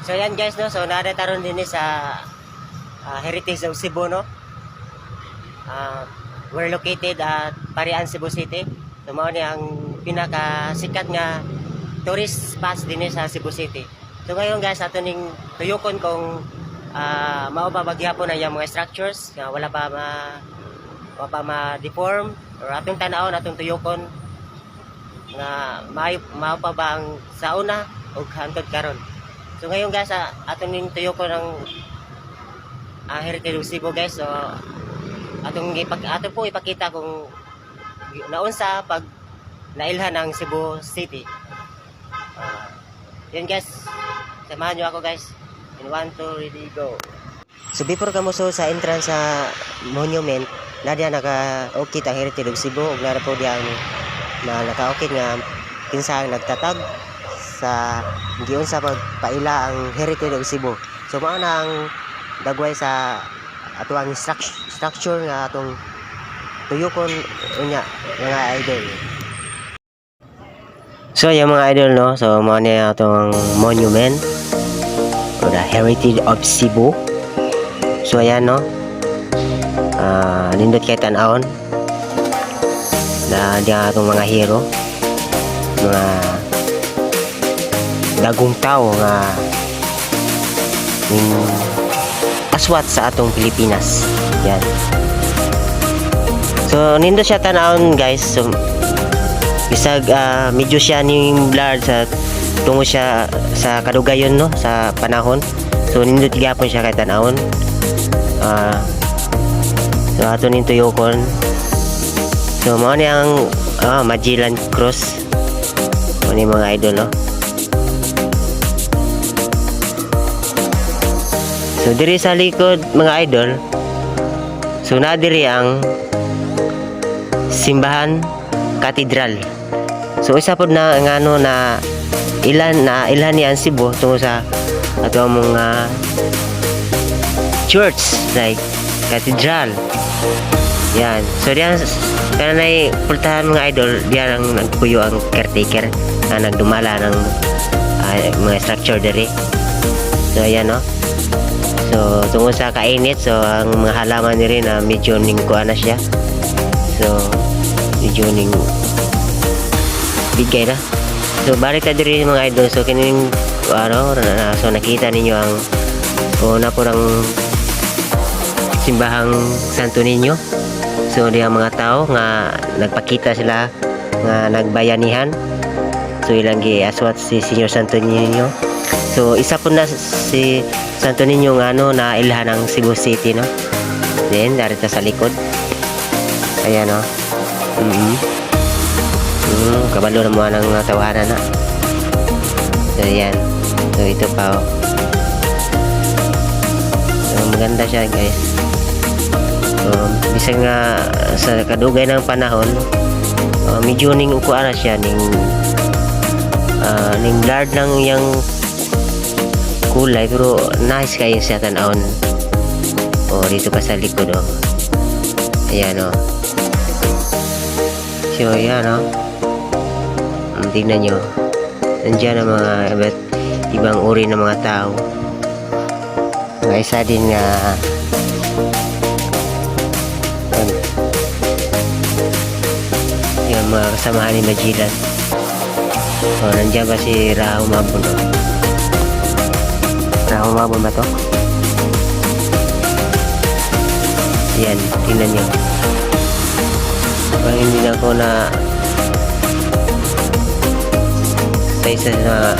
So yan guys no, so nadataron din sa Heritage of Cebu no. We're located at Parian, Cebu City. So mao ni ang pinakasikat nga tourist spots din sa Cebu City. So ngayon guys, ato ning tuyokon kung mao ba bagyapon ang mga structures nga wala pa ma-deform, or atong tan-awon, atong tuyokon nga mao pa ba ang sauna o hangtod karon. So ngayon guys, atong ning tuyokon ang Heritage of Cebu guys. So atong po ipakita kung naunsa pag nailhan ang Cebu City. Yun guys, samahan nyo ako guys. In 1, 2, ready, go. So before ka mo sa entrance sa monument, nadya naka-okay ang Heritage of Cebu. Ug nara po diyan na naka-okay nga kinsa nagtatag sa giun sa pagpaila ang Heritage of Cebu. So mao na ang dagway sa atuang structure nga atong tuyokon unya mga idol. So yung mga idol no, so mao ni atong monument or the Heritage of Cebu. So ayan no, nindot kay tan-awon na diya atong mga hero, mga dagong tao nga aswat sa atong Pilipinas. Yan. So nindot siya tan-awon guys. So bisag medyo siya ning blurred sa tungo siya sa kadugayon no, sa panahon. So nindot gyapon siya kay tan-awon. So ato ning tuyokon. So mao ni ang Magellan Cross. Mao ni mga idol no. So diri sa likod mga idol, so na diri ang simbahan katedral. So isa pod na ngano na ilhan ni ang Cebu tungo sa ato mga church like katedral. Yan. So diyan kanay pultahan mga idol, diyan ang nagpuyo ang caretaker na nagdumala ng mga structure diri. So ayan no. So tungo sa kainit, so ang mga halaman ni rin na medyo ning kuana siya. So medyo ning bigay na. So balik ta diri mga idol. So kining so nakita ninyo ang una po ng simbahang Santo Niño. So diya mga tao nga nagpakita sila nga nagbayanihan. So ilang giaswat si Senyor Santo Niño. So isa po na si Santo Niño nga na ilhan ng Cebu City no. Then darito sa likod. Ayan no. Kabalo na mo ng tawanan na. So ayan. So ito pa oh. So maganda siya guys. So bisag nga sa kadugay ng panahon, medyo ning ukuan siya ning blurred lang yang kulay, pero nice kayo siya tan-awon. Dito pa sa likod oh. Ayan oh. So ayan oh. Tingnan nyo, nandiyan ang mga ibang uri ng mga tao. May isa din nga yung mga kasamahan ni Magellan. Nandiyan ba si Raho Mabon oh. Raho Mabon ba to? Yan, tingnan nyo. Parang hindi na ako na sa isa na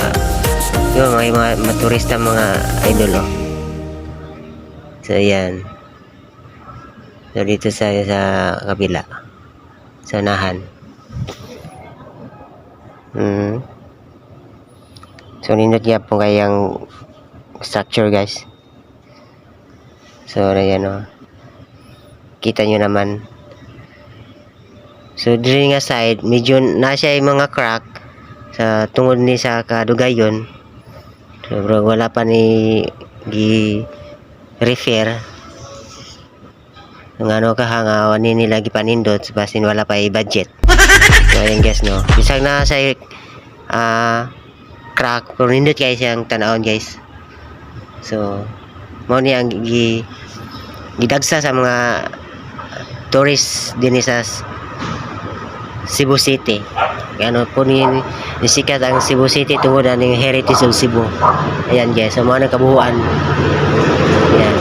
yung mga maturista mga idol oh. So yan. So dito sa kabila sa unahan. So nindot niya po kayang structure guys. So ayan oh. Kita nyo naman. So diri nga side medyo na siya yung mga crack sa tungod ni sa kadugayon. So bro, wala pa ni refer ng ano kahangawan ni nila gipanindot basin wala pa budget. So ayan guys no, bisag na sa crack pero nindot guys yung tanawon guys. So mao ni ang gidagsa sa mga tourist din sa Cebu City. Ano po ni sikat ang Cebu City tungod ang heritage of Cebu. Ayan guys, so mga nakabuuan. Ayan.